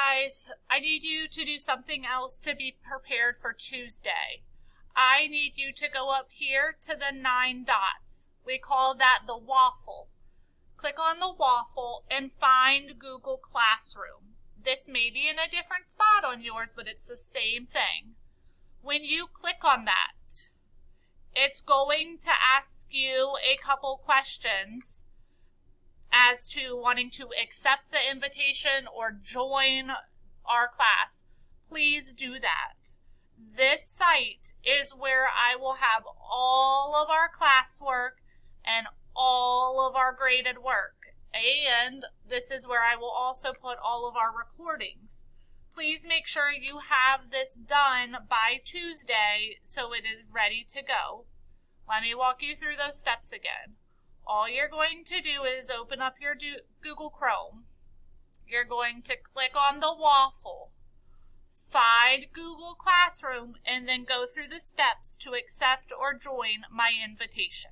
guys, I need you to do something else to be prepared for Tuesday. I need you to go up here to the 9 dots. We call that the waffle. Click on the waffle and find Google Classroom. This may be in a different spot on yours, but it's the same thing. When you click on that, it's going to ask you a couple questions as to wanting to accept the invitation or join our class. Please do that. This site is where I will have all of our classwork and all of our graded work. And this is where I will also put all of our recordings. Please make sure you have this done by Tuesday so it is ready to go. Let me walk you through those steps again. All you're going to do is open up your Google Chrome. You're going to click on the waffle, find Google Classroom, and then go through the steps to accept or join my invitation.